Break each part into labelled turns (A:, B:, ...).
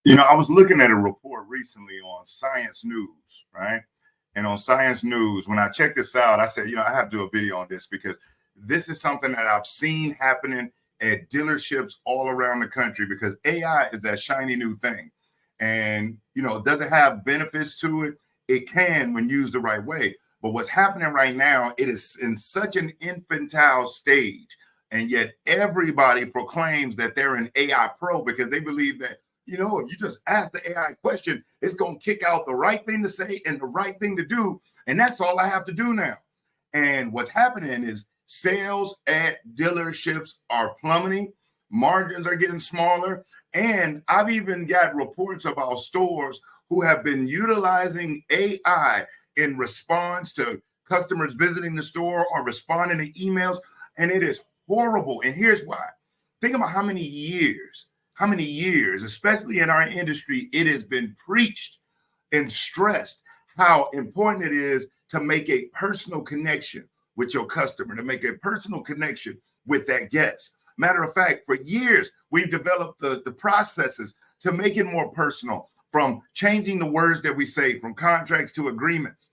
A: I was looking at a report recently on Science News, right? And on Science News, when I checked this out, I said, I have to do a video on this because this is something that I've seen happening at dealerships all around the country because AI is that shiny new thing. And, does it have benefits to it? It can when used the right way. But what's happening right now, it is in such an infantile stage. And yet everybody proclaims that they're an AI pro because they believe that if you just ask the AI question, it's going to kick out the right thing to say and the right thing to do. And that's all I have to do now. And what's happening is sales at dealerships are plummeting. Margins are getting smaller. And I've even got reports about stores who have been utilizing AI in response to customers visiting the store or responding to emails. And it is horrible. And here's why. Think about how many years, especially in our industry, it has been preached and stressed how important it is to make a personal connection with your customer, to make a personal connection with that guest. Matter of fact, for years, we've developed the processes to make it more personal, from changing the words that we say, from contracts to agreements,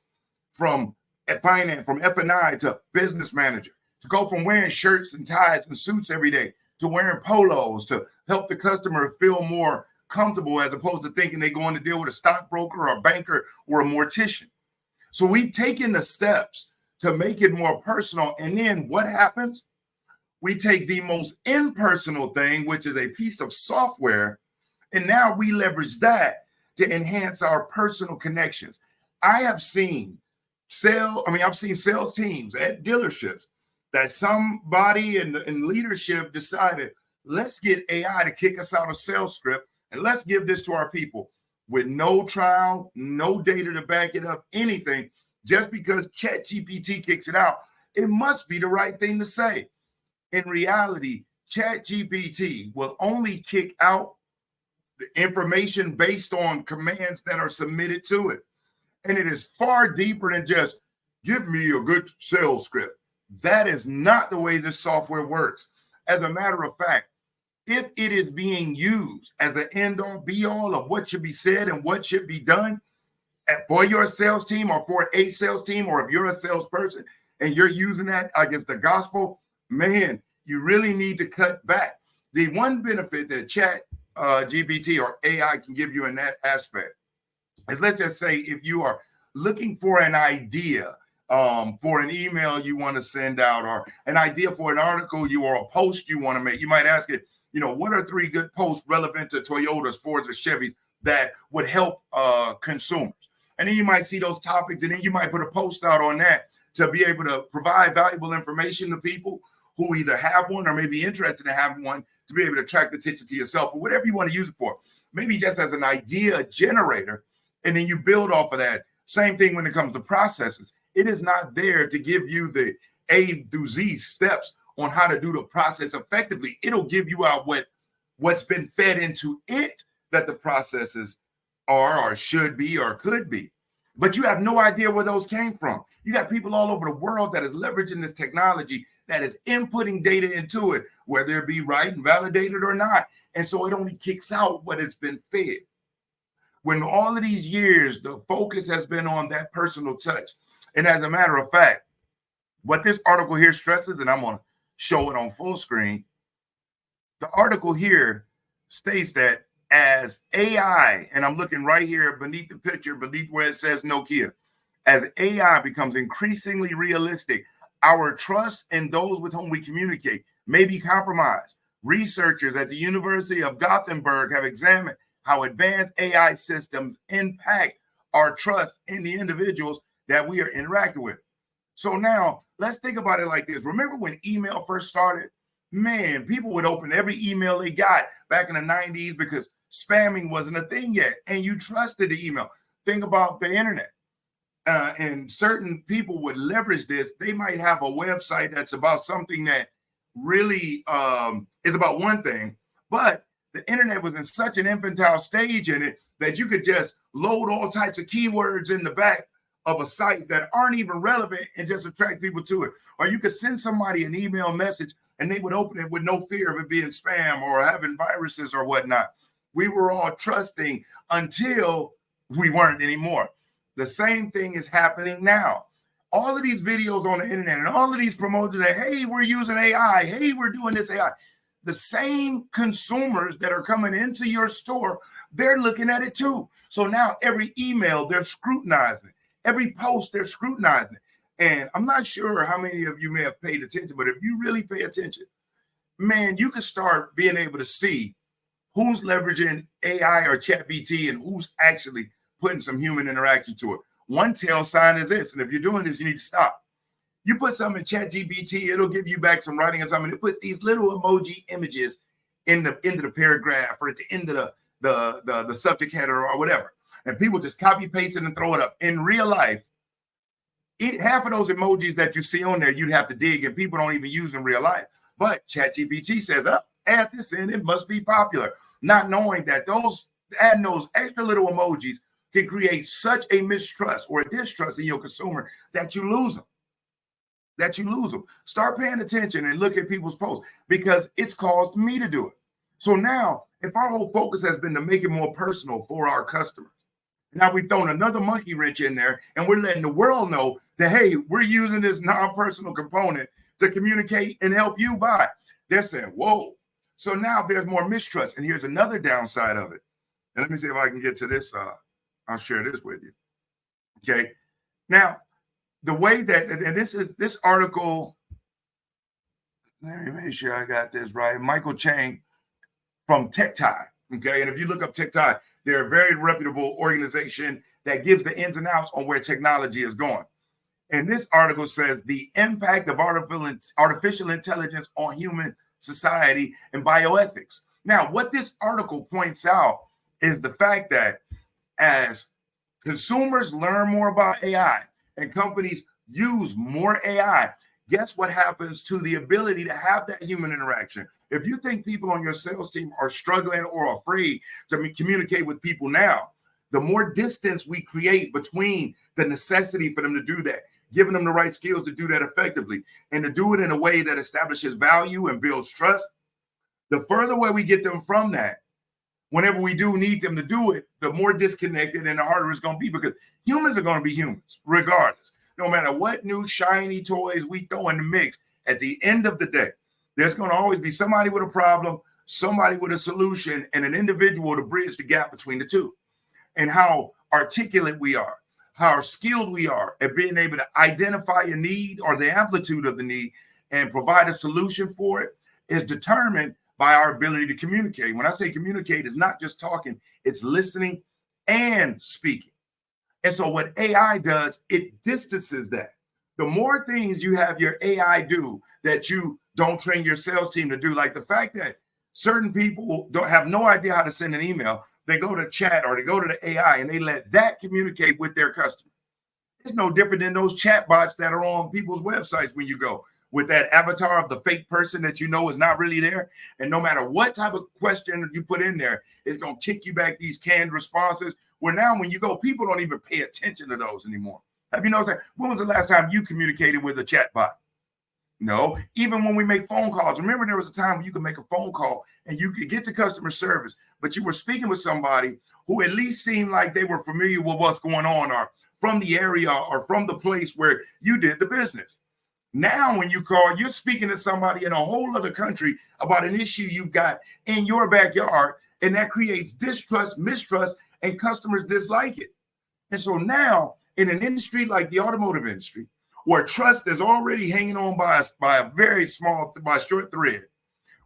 A: from finance, from F&I to business manager, to go from wearing shirts and ties and suits every day to wearing polos to help the customer feel more comfortable as opposed to thinking they're going to deal with a stockbroker or a banker or a mortician. So we've taken the steps to make it more personal. And then what happens? We take the most impersonal thing, which is a piece of software, and now we leverage that to enhance our personal connections. I've seen sales teams at dealerships that somebody in leadership decided, let's get AI to kick us out of sales script and let's give this to our people with no trial, no data to back it up, anything. Just because ChatGPT kicks it out, it must be the right thing to say. In reality, ChatGPT will only kick out the information based on commands that are submitted to it. And it is far deeper than just give me a good sales script. That is not the way this software works. As a matter of fact, if it is being used as the end all be all of what should be said and what should be done for your sales team or for a sales team, or if you're a salesperson and you're using that against the gospel, man, you really need to cut back. The one benefit that GPT or AI can give you in that aspect is, let's just say, if you are looking for an idea for an email you want to send out, or an idea for an article or a post you want to make, you might ask it, what are 3 good posts relevant to Toyotas, Fords, or Chevys that would help consumers? And then you might see those topics, and then you might put a post out on that to be able to provide valuable information to people who either have one or may be interested in having one, to be able to attract attention to yourself or whatever you want to use it for. Maybe just as an idea generator, and then you build off of that. Same thing when it comes to processes. It is not there to give you the A through Z steps on how to do the process effectively. It'll give you out what's been fed into it that the processes are or should be or could be. But you have no idea where those came from. You got people all over the world that is leveraging this technology, that is inputting data into it, whether it be right and validated or not. And so it only kicks out what it's been fed. When all of these years, the focus has been on that personal touch. And as a matter of fact, what this article here stresses, and I'm going to show it on full screen, the article here states that as AI, and I'm looking right here beneath the picture, beneath where it says Nokia, as AI becomes increasingly realistic, our trust in those with whom we communicate may be compromised. Researchers at the University of Gothenburg have examined how advanced AI systems impact our trust in the individuals that we are interacting with. So now let's think about it like this. Remember when email first started? Man, people would open every email they got back in the 90s because spamming wasn't a thing yet, and you trusted the email. Think about the internet. And certain people would leverage this. They might have a website that's about something that really is about one thing, but the internet was in such an infantile stage in it that you could just load all types of keywords in the back of a site that aren't even relevant and just attract people to it. Or you could send somebody an email message and they would open it with no fear of it being spam or having viruses or whatnot. We were all trusting until we weren't anymore. The same thing is happening now. All of these videos on the internet and all of these promoters that, hey, we're using AI, hey, we're doing this AI. The same consumers that are coming into your store, they're looking at it too. So now every email, they're scrutinizing it. Every post, they're scrutinizing it. And I'm not sure how many of you may have paid attention, but if you really pay attention, man, you can start being able to see who's leveraging AI or ChatGPT and who's actually putting some human interaction to it. One tell sign is this, and if you're doing this, you need to stop. You put something in ChatGPT, it'll give you back some writing or something. It puts these little emoji images in the end of the paragraph or at the end of the subject header or whatever. And people just copy paste it and throw it up. In real life, half of those emojis that you see on there, you'd have to dig, and people don't even use in real life. But ChatGPT says, add this in, it must be popular. Not knowing that adding those extra little emojis can create such a mistrust or a distrust in your consumer that you lose them. Start paying attention and look at people's posts, because it's caused me to do it. So now, if our whole focus has been to make it more personal for our customers, now we've thrown another monkey wrench in there, and we're letting the world know that, hey, we're using this non-personal component to communicate and help you buy. They're saying, whoa. So now there's more mistrust. And here's another downside of it. And let me see if I can get to this. I'll share this with you. Okay. Now, the way that, and this article, let me make sure I got this right. Michael Chang from TechTie. Okay. And if you look up TechTie, they're a very reputable organization that gives the ins and outs on where technology is going. And this article says the impact of artificial intelligence on human society and bioethics. Now, what this article points out is the fact that as consumers learn more about AI and companies use more AI, guess what happens to the ability to have that human interaction? If you think people on your sales team are struggling or afraid to communicate with people now, the more distance we create between the necessity for them to do that, giving them the right skills to do that effectively, and to do it in a way that establishes value and builds trust, the further away we get them from that, whenever we do need them to do it, the more disconnected and the harder it's going to be, because humans are going to be humans regardless. No matter what new shiny toys we throw in the mix, at the end of the day, there's going to always be somebody with a problem, somebody with a solution, and an individual to bridge the gap between the two. And how articulate we are, how skilled we are at being able to identify a need or the amplitude of the need and provide a solution for it is determined by our ability to communicate. When I say communicate, it's not just talking, it's listening and speaking. And so what AI does, it distances that. The more things you have your AI do that you don't train your sales team to do, like the fact that certain people don't have no idea how to send an email, they go to chat or they go to the AI and they let that communicate with their customer. It's no different than those chat bots that are on people's websites when you go with that avatar of the fake person that you know is not really there. And no matter what type of question you put in there, it's going to kick you back these canned responses, where now when you go, people don't even pay attention to those anymore. Have you noticed that? When was the last time you communicated with a chat bot? No. Even when we make phone calls, remember there was a time when you could make a phone call and you could get to customer service, but you were speaking with somebody who at least seemed like they were familiar with what's going on, or from the area or from the place where you did the business. Now, when you call, you're speaking to somebody in a whole other country about an issue you've got in your backyard, and that creates distrust, mistrust, and customers dislike it. And so now, in an industry like the automotive industry, where trust is already hanging on by a very short thread,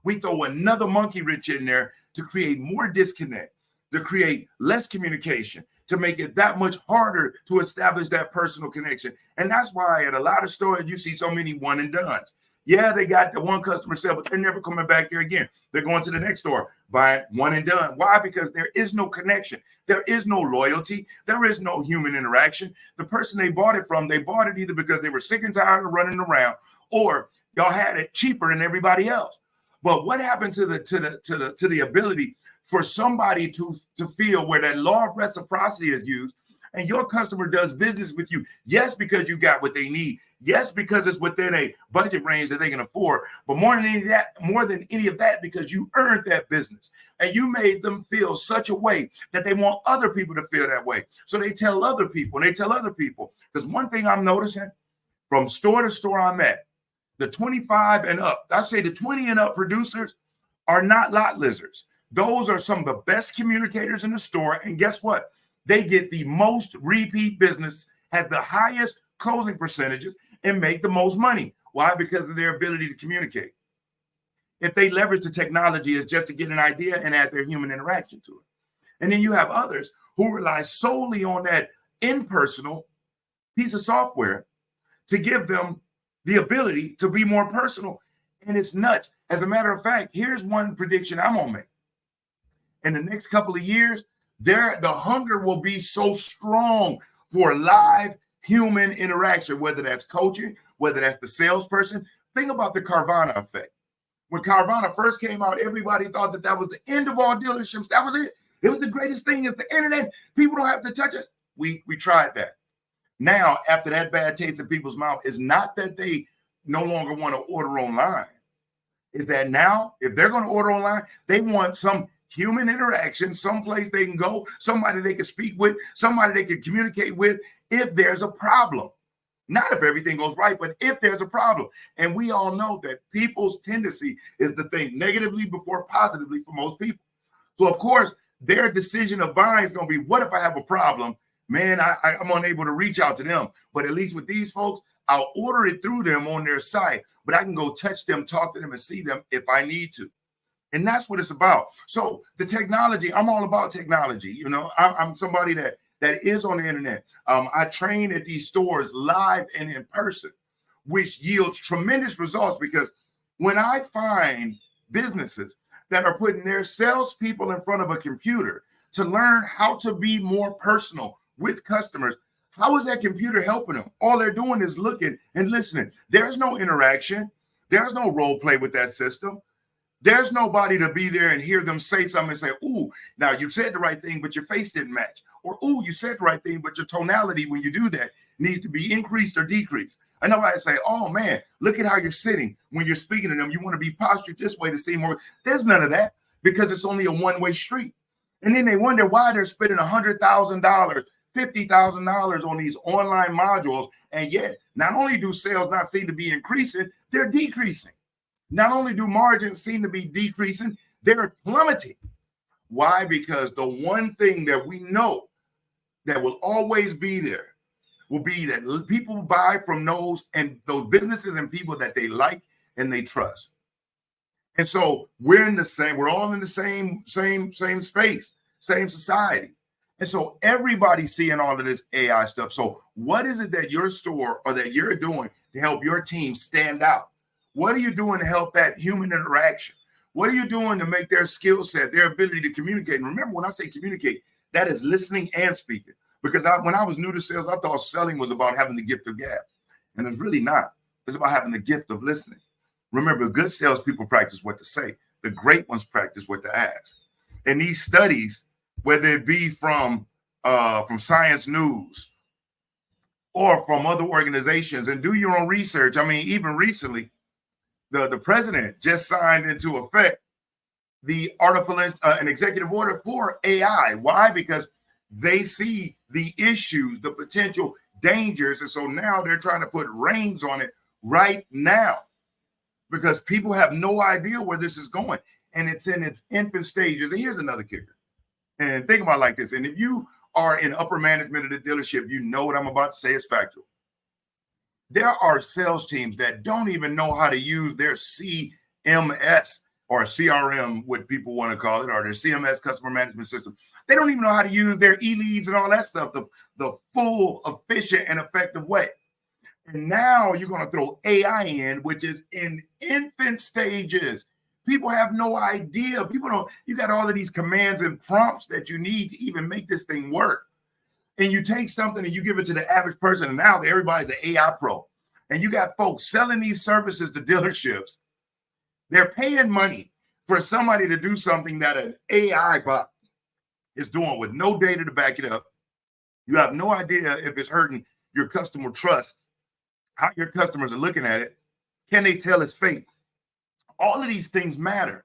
A: we throw another monkey wrench in there to create more disconnect, to create less communication, to make it that much harder to establish that personal connection. And that's why at a lot of stores, you see so many one and dones. Yeah, they got the one customer sale, but they're never coming back here again. They're going to the next store, buying one and done. Why? Because there is no connection. There is no loyalty. There is no human interaction. The person they bought it from, they bought it either because they were sick and tired of running around, or y'all had it cheaper than everybody else. But what happened to the ability for somebody to feel where that law of reciprocity is used, and your customer does business with you, yes, because you got what they need, Yes, because it's within a budget range that they can afford, but more than any of that, because you earned that business and you made them feel such a way that they want other people to feel that way. So they tell other people and they tell other people. Because one thing I'm noticing from store to store I'm at, the 25 and up, I say the 20 and up producers are not lot lizards. Those are some of the best communicators in the store. And guess what? They get the most repeat business, has the highest closing percentages, and make the most money. Why? Because of their ability to communicate. If they leverage the technology, it's just to get an idea and add their human interaction to it. And then you have others who rely solely on that impersonal piece of software to give them the ability to be more personal. And it's nuts. As a matter of fact, here's one prediction I'm gonna make. In the next couple of years, the hunger will be so strong for live human interaction, whether that's coaching, whether that's the salesperson. Think about the Carvana effect. When Carvana first came out, everybody thought that that was the end of all dealerships. That was it. It was the greatest thing. It's the internet. People don't have to touch it. We tried that. Now, after that bad taste in people's mouth, is not that they no longer want to order online. Is that now, if they're going to order online, they want some human interaction, someplace they can go, somebody they can speak with, somebody they can communicate with if there's a problem. Not if everything goes right, but if there's a problem. And we all know that people's tendency is to think negatively before positively for most people. So, of course, their decision of buying is going to be, what if I have a problem? Man, I'm unable to reach out to them. But at least with these folks, I'll order it through them on their site, but I can go touch them, talk to them, and see them if I need to. And that's what it's about. So the technology, I'm all about technology. You know, I'm somebody that is on the internet. I train at these stores live and in person, which yields tremendous results, because when I find businesses that are putting their salespeople in front of a computer to learn how to be more personal with customers, how is that computer helping them? All they're doing is looking and listening. There's no interaction. There's no role play with that system. There's nobody to be there and hear them say something and say, ooh, now you said the right thing, but your face didn't match. Or, ooh, you said the right thing, but your tonality when you do that needs to be increased or decreased. I know I say, oh, man, look at how you're sitting when you're speaking to them. You want to be postured this way to see more. There's none of that, because it's only a one-way street. And then they wonder why they're spending $100,000, $50,000 on these online modules. And yet, not only do sales not seem to be increasing, they're decreasing. Not only do margins seem to be decreasing, they're plummeting. Why? Because the one thing that we know that will always be there will be that people buy from those businesses and people that they like and they trust. And so we're all in the same space, same society. And so everybody's seeing all of this AI stuff. So what is it that your store or that you're doing to help your team stand out? What are you doing to help that human interaction? What are you doing to make their skill set, their ability to communicate? And remember, when I say communicate, that is listening and speaking. Because when I was new to sales, I thought selling was about having the gift of gab. And it's really not. It's about having the gift of listening. Remember, good salespeople practice what to say. The great ones practice what to ask. And these studies, whether it be from Science News or from other organizations, and do your own research. I mean, even recently, the president just signed into effect the an executive order for AI. Why? Because they see the issues, the potential dangers. And so now they're trying to put reins on it right now, because people have no idea where this is going. And it's in its infant stages. And here's another kicker. And think about it like this. And if you are in upper management of the dealership, you know what I'm about to say is factual. There are sales teams that don't even know how to use their CMS or CRM, what people want to call it, or their CMS, customer management system. They don't even know how to use their e-leads and all that stuff the full, efficient, and effective way. And now you're going to throw AI in, which is in infant stages. People have no idea. You got all of these commands and prompts that you need to even make this thing work. And you take something and you give it to the average person, and now everybody's an AI pro. And you got folks selling these services to dealerships. They're paying money for somebody to do something that an AI bot is doing with no data to back it up. You have no idea if it's hurting your customer trust how your customers are looking at it. Can they tell it's fake? All of these things matter.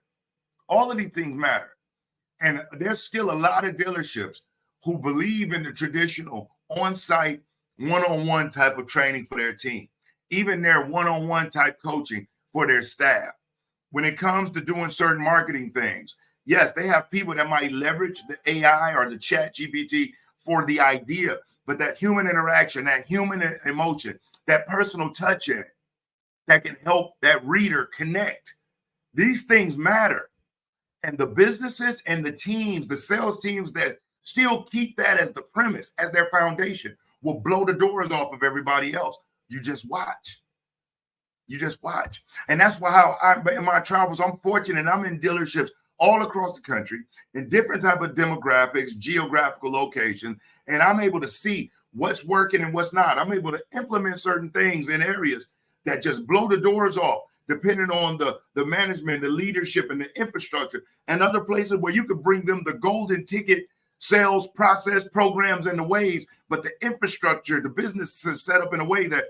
A: All of these things matter. And there's still a lot of dealerships who believe in the traditional on-site, one-on-one type of training for their team, even their one-on-one type coaching for their staff. When it comes to doing certain marketing things, yes, they have people that might leverage the AI or the chat GPT for the idea, but that human interaction, that human emotion, that personal touch in it, that can help that reader connect. These things matter. And the businesses and the teams, the sales teams that still keep that as the premise, as their foundation, will blow the doors off of everybody else. You just watch. You just watch. And that's why in my travels, I'm fortunate. I'm in dealerships all across the country in different type of demographics, geographical locations, and I'm able to see what's working and what's not. I'm able to implement certain things in areas that just blow the doors off, depending on the management, the leadership, and the infrastructure, and other places where you could bring them the golden ticket sales process, programs, and the ways, but the infrastructure, the business is set up in a way that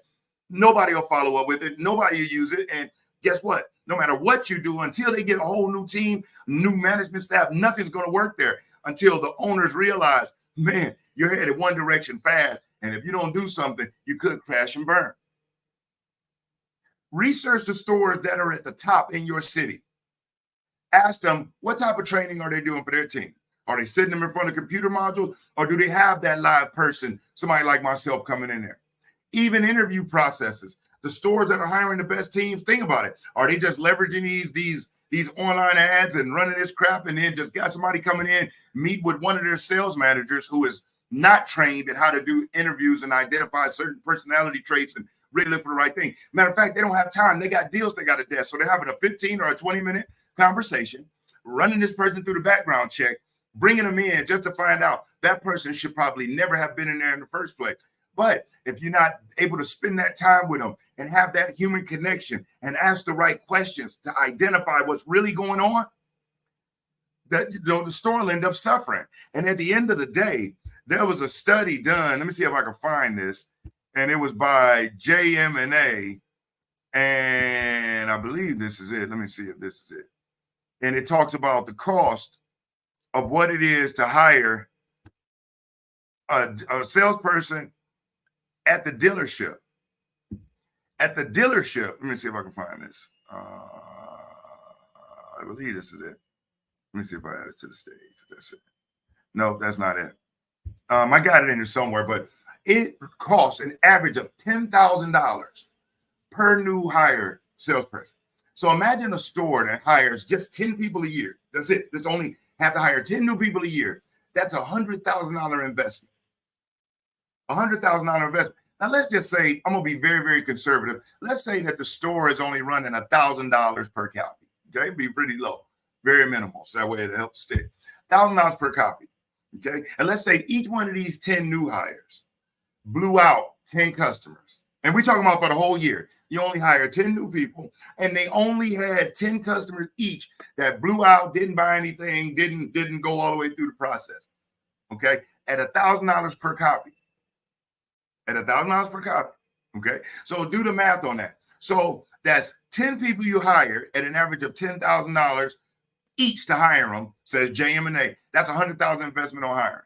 A: nobody will follow up with it, nobody will use it, and guess what? No matter what you do, until they get a whole new team, new management staff, nothing's going to work there until the owners realize, man, you're headed one direction fast, and if you don't do something, you could crash and burn. Research the stores that are at the top in your city. Ask them, what type of training are they doing for their team? Are they sitting them in front of computer modules, or do they have that live person, somebody like myself, coming in there? Even interview processes. The stores that are hiring the best teams, think about it. Are they just leveraging these online ads and running this crap, and then just got somebody coming in, meet with one of their sales managers who is not trained in how to do interviews and identify certain personality traits and really look for the right thing? Matter of fact, they don't have time. They got deals they got to desk. So they're having a 15 or a 20-minute conversation, running this person through the background check, bringing them in just to find out that person should probably never have been in there in the first place. But if you're not able to spend that time with them and have that human connection and ask the right questions to identify what's really going on, that the store will end up suffering. And at the end of the day, there was a study done. Let me see if I can find this. And it was by JM&A. And I believe this is it. Let me see if this is it. And it talks about the cost of what it is to hire a salesperson at the dealership. At the dealership, let me see if I can find this. I believe this is it. Let me see if I add it to the stage. That's it. No, that's not it. I got it in here somewhere, but it costs an average of $10,000 per new hire salesperson. So imagine a store that hires just 10 people a year. That's it. That's only have to hire 10 new people a year. That's $100,000 investment. $100,000 investment. Now let's just say, I'm gonna be very, very conservative. Let's say that the store is only running $1,000 per copy. Okay, be pretty low, very minimal. So that way it helps stick. $1,000 per copy. Okay, and let's say each one of these 10 new hires blew out 10 customers, and we're talking about for the whole year. You only hired 10 new people, and they only had 10 customers each that blew out, didn't buy anything, didn't go all the way through the process. Okay, at $1,000 per copy. At $1,000 per copy. Okay, so do the math on that. So that's 10 people you hire at an average of $10,000 each to hire them, says JM&A. That's $100,000 investment on hiring.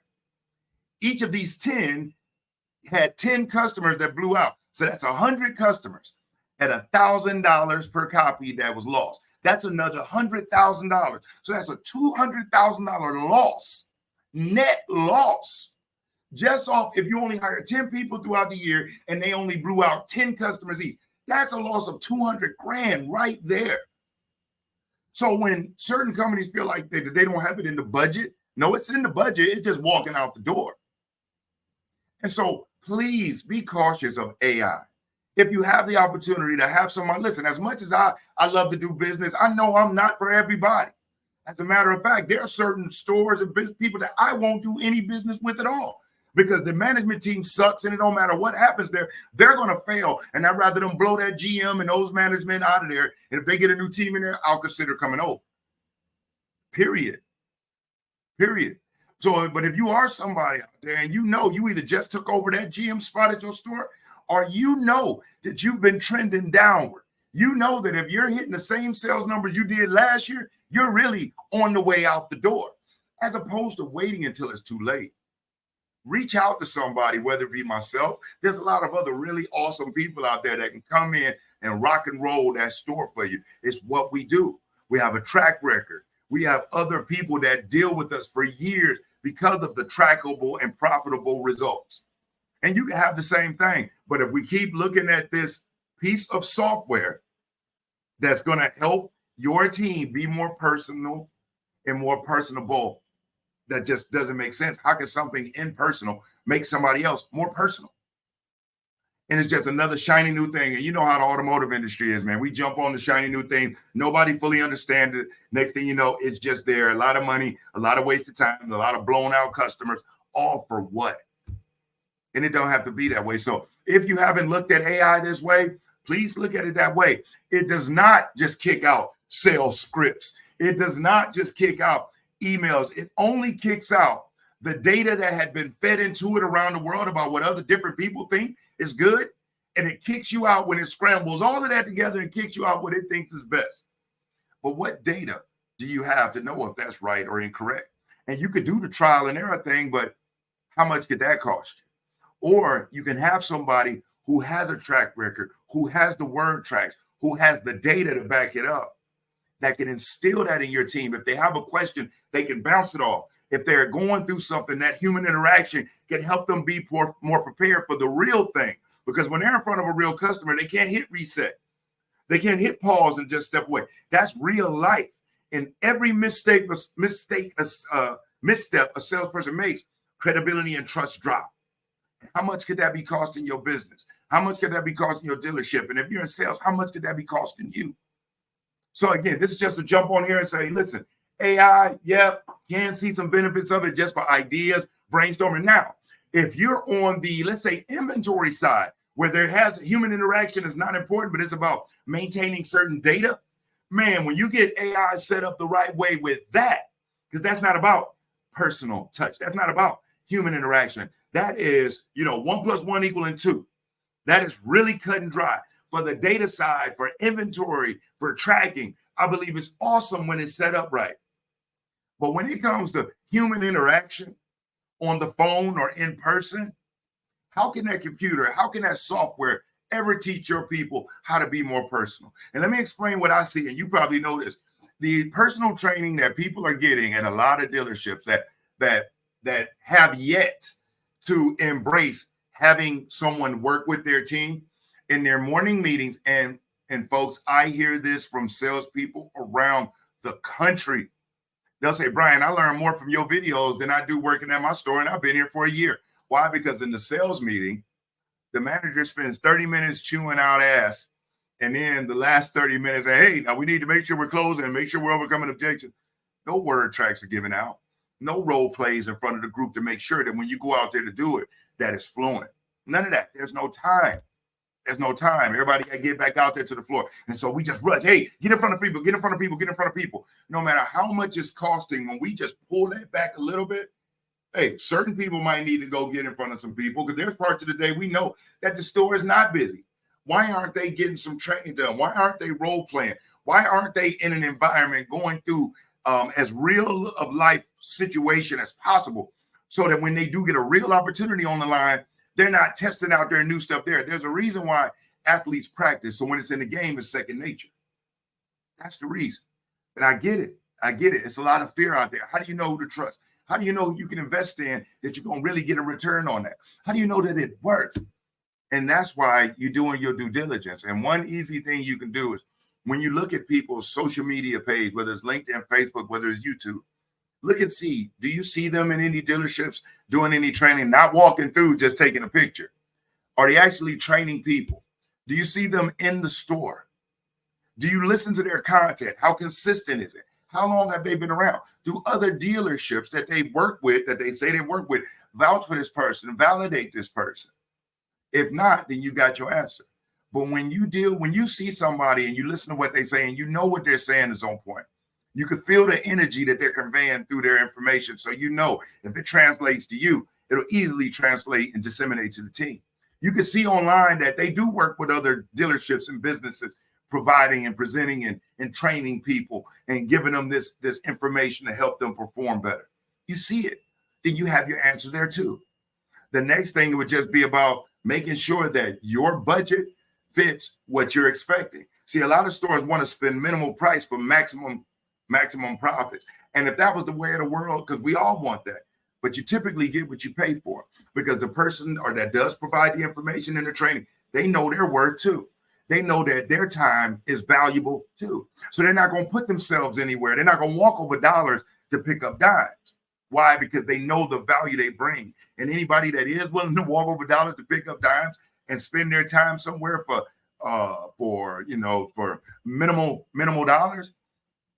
A: Each of these 10 had 10 customers that blew out. So that's 100 customers at $1,000 per copy that was lost. That's another $100,000. So that's a $200,000 loss, net loss. Just off, if you only hire 10 people throughout the year and they only blew out 10 customers each, that's a loss of 200 grand right there. So when certain companies feel like they don't have it in the budget, no, it's in the budget. It's just walking out the door. And so please be cautious of AI. If you have the opportunity to have someone, listen, as much as I love to do business, I know I'm not for everybody. As a matter of fact, there are certain stores and business people that I won't do any business with at all, because the management team sucks, and it don't matter what happens there, they're going to fail. And I'd rather them blow that GM and those management out of there. And if they get a new team in there, I'll consider coming over. Period. So, but if you are somebody out there and you know you either just took over that GM spot at your store, or you know that you've been trending downward. You know that if you're hitting the same sales numbers you did last year, you're really on the way out the door, as opposed to waiting until it's too late. Reach out to somebody, whether it be myself. There's a lot of other really awesome people out there that can come in and rock and roll that store for you. It's what we do. We have a track record. We have other people that deal with us for years because of the trackable and profitable results. And you can have the same thing. But if we keep looking at this piece of software that's going to help your team be more personal and more personable, that just doesn't make sense. How can something impersonal make somebody else more personal? And it's just another shiny new thing. And you know how the automotive industry is, man. We jump on the shiny new thing. Nobody fully understands it. Next thing you know, it's just there. A lot of money, a lot of wasted time, a lot of blown out customers, all for what? And it don't have to be that way. So if you haven't looked at AI this way, please look at it that way. It does not just kick out sales scripts. It does not just kick out emails. It only kicks out the data that had been fed into it around the world about what other different people think is good. And it kicks you out when it scrambles all of that together and kicks you out what it thinks is best. But what data do you have to know if that's right or incorrect? And you could do the trial and error thing, but how much could that cost you? Or you can have somebody who has a track record, who has the word tracks, who has the data to back it up, that can instill that in your team. If they have a question, they can bounce it off. If they're going through something, that human interaction can help them be more prepared for the real thing. Because when they're in front of a real customer, they can't hit reset. They can't hit pause and just step away. That's real life. And every misstep a salesperson makes, credibility and trust drop. How much could that be costing your business? How much could that be costing your dealership? And if you're in sales, how much could that be costing you? So again, this is just to jump on here and say, listen, AI, can see some benefits of it just for ideas, brainstorming. Now, if you're on the, let's say, inventory side, where there has human interaction is not important, but it's about maintaining certain data, man, when you get AI set up the right way with that, because that's not about personal touch. That's not about human interaction. That is, 1 + 1 = 2. That is really cut and dry. For the data side, for inventory, for tracking, I believe it's awesome when it's set up right. But when it comes to human interaction on the phone or in person, how can that computer, how can that software ever teach your people how to be more personal? And let me explain what I see, and you probably know this. The personal training that people are getting at a lot of dealerships that have yet to embrace having someone work with their team in their morning meetings. And folks, I hear this from salespeople around the country. They'll say, Brian, I learn more from your videos than I do working at my store, and I've been here for a year. Why? Because in the sales meeting, the manager spends 30 minutes chewing out ass, and then the last 30 minutes, hey, now we need to make sure we're closing and make sure we're overcoming objections. No word tracks are given out. No role plays in front of the group to make sure that when you go out there to do it, that it's fluent. None of that. There's no time. There's no time. Everybody got to get back out there to the floor. And so we just rush. Hey, get in front of people, get in front of people, get in front of people. No matter how much it's costing, when we just pull that back a little bit, hey, certain people might need to go get in front of some people, because there's parts of the day we know that the store is not busy. Why aren't they getting some training done? Why aren't they role playing? Why aren't they in an environment going through as real of life situation as possible, so that when they do get a real opportunity on the line, they're not testing out their new stuff there. There's a reason why athletes practice. So when it's in the game, it's second nature. That's the reason. And I get it. It's a lot of fear out there. How do you know who to trust? How do you know who you can invest in that you're going to really get a return on that? How do you know that it works? And that's why you're doing your due diligence. And one easy thing you can do is when you look at people's social media page, whether it's LinkedIn, Facebook, whether it's YouTube, look and see, do you see them in any dealerships doing any training, not walking through, just taking a picture? Are they actually training people? Do you see them in the store? Do you listen to their content? How consistent is it? How long have they been around? Do other dealerships that they work with, that they say they work with, vouch for this person, validate this person? If not, then you got your answer. But when you see somebody and you listen to what they say and you know what they're saying is on point, you can feel the energy that they're conveying through their information. So you know if it translates to you, it'll easily translate and disseminate to the team. You can see online that they do work with other dealerships and businesses, providing and presenting and training people and giving them this information to help them perform better. You see it, then you have your answer there too. The next thing would just be about making sure that your budget fits what you're expecting. See, a lot of stores want to spend minimal price for maximum profits. And if that was the way of the world, because we all want that, but you typically get what you pay for, because the person or that does provide the information and the training, they know their worth too. They know that their time is valuable too. So they're not going to put themselves anywhere. They're not going to walk over dollars to pick up dimes. Why? Because they know the value they bring. And anybody that is willing to walk over dollars to pick up dimes and spend their time somewhere for minimal dollars,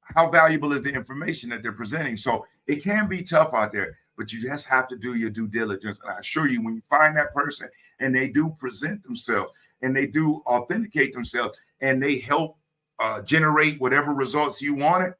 A: how valuable is the information that they're presenting? So it can be tough out there, but you just have to do your due diligence. And I assure you, when you find that person and they do present themselves and they do authenticate themselves and they help generate whatever results you wanted,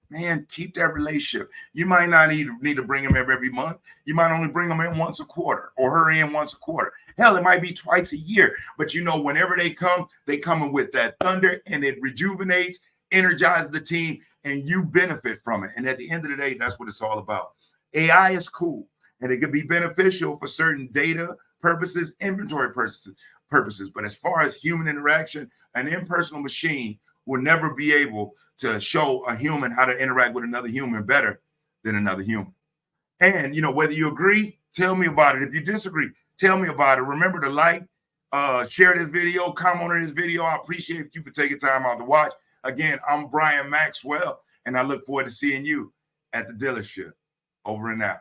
A: man, keep that relationship. You might not need to bring them every month. You might only bring them in once a quarter or her in once a quarter. Hell, it might be twice a year. But whenever they come in with that thunder, and it rejuvenates, energizes the team, and you benefit from it. And at the end of the day, that's what it's all about. AI is cool, and it can be beneficial for certain data purposes, inventory purposes. But as far as human interaction, an impersonal machine will never be able to show a human how to interact with another human better than another human. And whether you agree, tell me about it. If you disagree, tell me about it. Remember to like, share this video, comment on this video. I appreciate you for taking time out to watch. Again, I'm Brian Maxwell, and I look forward to seeing you at the dealership. Over and out.